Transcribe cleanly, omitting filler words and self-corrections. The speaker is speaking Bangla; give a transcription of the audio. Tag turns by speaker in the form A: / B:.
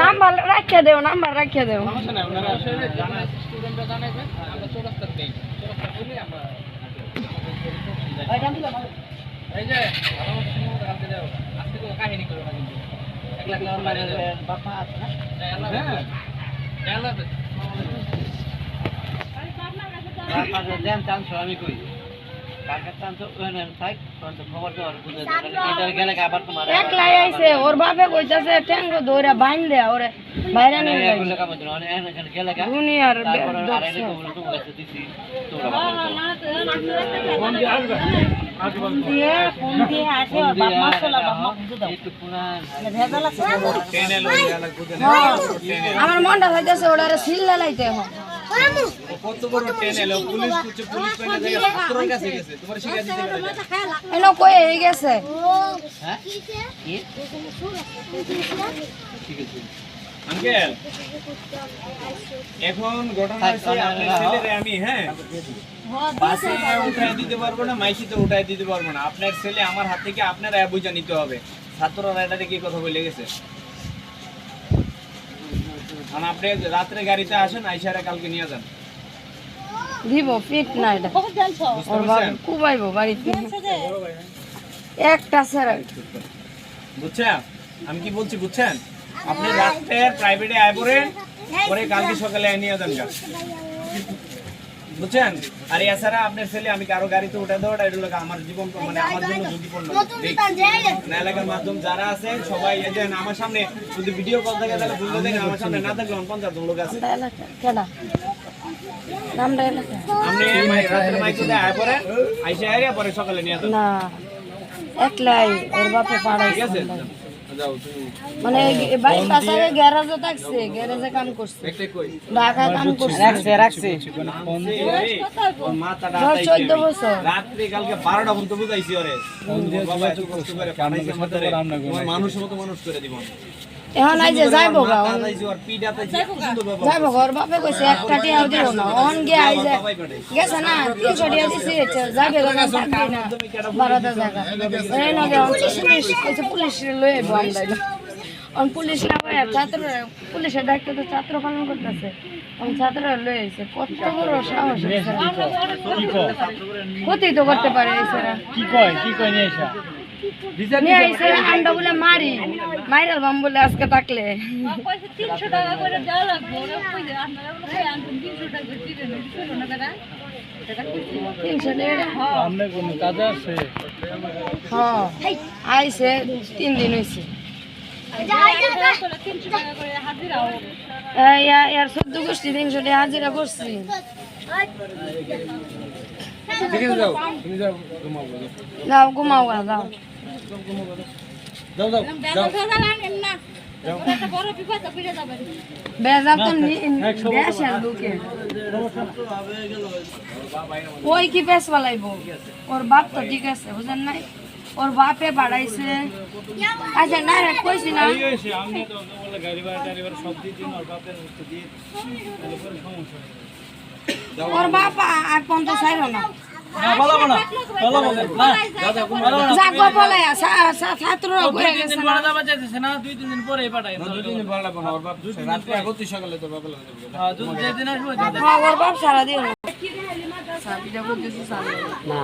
A: নাম্বার রাখিয়ে দেও, নাম্বার রাখিয়ে দেও।
B: সমস্যা নাই, ওনারা জানা স্টুডেন্টরা জানাইবেন, আমরা চৌরাস্তার দেই। চৌরাস্তা বলি আমরা এই যে কালকে যাও, আজকে তো কাহিনী করো না কিন্তু 1 লাখ টাকা বাইরে বাপা আছে না? হ্যাঁ আল্লাহ বাপা দেন চান্স আমি কই কালকে চান্স ওখানে থাক কোন খবর তো আর বুঝে এটা গেলে আবার তোমার
A: একলাই আইছে, ওর বাপে কইতাছে ট্যাঙ্গো ধইরা বাইন দে ওরে বাইরে নিয়ে যাই।
B: এগুলো কাম তো না এখানে গেলে
A: দুনিয়ার
B: আর এটা তো বলে তো বলেছে দিছি তোরা ফোন দিয়ে আসবে
C: ফোন দিয়ে আসে ওর বাপ মা চলা বাপ মা বুঝে দাও
B: একটু পুরান
C: ভেজাল আছে
B: ট্রেনে লই গেল বুঝে না
A: আমার মনটা হইতাছে ওটারে সিল্লা লাইতে এখন।
B: কত বড় ট্রেনে লো পুলিশ কুচে পুলিশ কইনা জায়গা ছাত্রর কাছে গেছে তোমার শিখা দিতে পারে
A: এনো কই হয়ে গেছে।
B: হ্যাঁ কি ঠিক আছে আঙ্কেল এখন ঘটনা হচ্ছে আপনার ছেলেরে আমি হ্যাঁ বাসে উঠাই দিতে পারবো না, মাইসিতে উঠাই দিতে পারবো না। আপনার ছেলে আমার হাত থেকে আপনার বুঝা নিতে হবে। ছাত্ররা এটা কি কথা বলে গেছে, আর আপনি রাত্রে গাড়িতে আসেন, আইসারা কালকে নিয়ে যান।
A: দিব ফিট না এটা ওর বাপ কুবাইবো বাড়িতে একটা ছাড়া।
B: বুঝছেন আমি কি বলছি বুঝছেন? আপনি রাত্রে প্রাইভেটে আয় পড়েন, পরে কালকে সকালে নিয়ে যান গা, বুঝছেন? আর এছাড়া আপনার ছেলে আমি কারো গাড়িতে উঠে দেওয়াটা এটা হলো আমার জীবন মানে আমার জন্য ঝুঁকিপূর্ণ। না এলাকার মাধ্যম যারা আছে সবাই এজেন আমার সামনে যদি ভিডিও কল থাকে তাহলে বুঝতে দেখেন, আমার সামনে না থাকলে 50 জন লোক আছে।
A: কেডা নামটা এলাকা
B: আপনি রাতের মাইকে আয় পড়েন, আইসা আইয়া পরে সকালে নিয়ে যান।
A: না একলাই ওর বাপে
B: ঠিক
A: পাড়াইছে
B: আছে যাও তুমি
A: মানে বাড়ির পাশে গ্যারেজে থাকছে, গ্যারেজে কাম করছে,
B: একটা কই
A: ঢাকা কাম করছে
B: রাখছে ফোন দিয়ে ওর মাথাটা আটাইছে
A: 14 বছর
B: রাত্রে কালকে 12টা পর্যন্ত বুঝাইছি ওরে বাবা এত কষ্ট করে পাঠাইছে মাথারে তোমার মানুষের মতো মানুষ করে দিব।
A: এখন আই যে যাইবো গা
B: আটাইছি ওর পিঠ আটাইছি সুন্দর বাবা
A: যাইবো ঘর বাপে কইছে একটা টিয়াও দিব না অন গে আই যে গেছে না 300 টিয়া দিছি যাবে গা থাকবে না 12টা জায়গা এই না গে পুলিশ লয়ে আইবো আমরা অন পুলিশ না হয় ছাত্র পুলিশের দায়িত্ব তো ছাত্র পালন করতেছে, অন ছাত্র লয়ে আইছে কত বড় সাহস ক্ষতি তো করতে পারে এছাড়া
B: কি কয় নিয়ে আইসা
A: নিয়ে আইছে আমরা বলে মারি মাইরাল বাম বলে আজকে থাকলে
C: 300 টাকা করে দেওয়া লাগবে ওরা কইছে আপনারা বলে কই আনছেন 300 টাকা করে দিবেন দিছো না দাদা
A: 300 টাকা
B: সামনে কোন কাজ আছে?
A: হ্যাঁ আইছে 3 দিন হইছে।
C: 300 টাকা করে হাজিরা হোক
A: ইয়ার 14 গোষ্ঠী 300 টাকা হাজিরা করছি।
B: ঠিক আছে যাও তুমি যাও ঘুমাও
A: যাও ঘুমাও যাও
B: যাও যাও
C: দাদা দাদা লাগেন না একটা বড় বিপদ পড়ে যাবেন
A: বেজা তো দেশে লোকে ওই কি পেছ পালাইবো, ওর বাপ তো ঠিক আছে বুঝেন নাই, ওর বাপে বাড়াইছে। আচ্ছা না রে কইছি না
B: আমি তো বলে গাড়ি ভাড়া সব দিয়ে দিন ওর বাপের হচ্ছে দিয়ে তাহলে পরে সমস্যা
A: ওর বাপ আর 50 চাইলো না
B: বলাবো না না দাদা
A: যাগো বলাই ছাত্ররা কইয়া গেছে না
B: যাবা চাইতেছে না 2-3 দিন পরে পাঠাই 2-3 দিন পরে পাঠাবো ওর বাপ রাতে আগতে সকালে তো বাবা লাগে হ্যাঁ যেদিন আসবে
A: হ্যাঁ ওর বাপ সারা দিও না সাবিটা করতেছে সারা না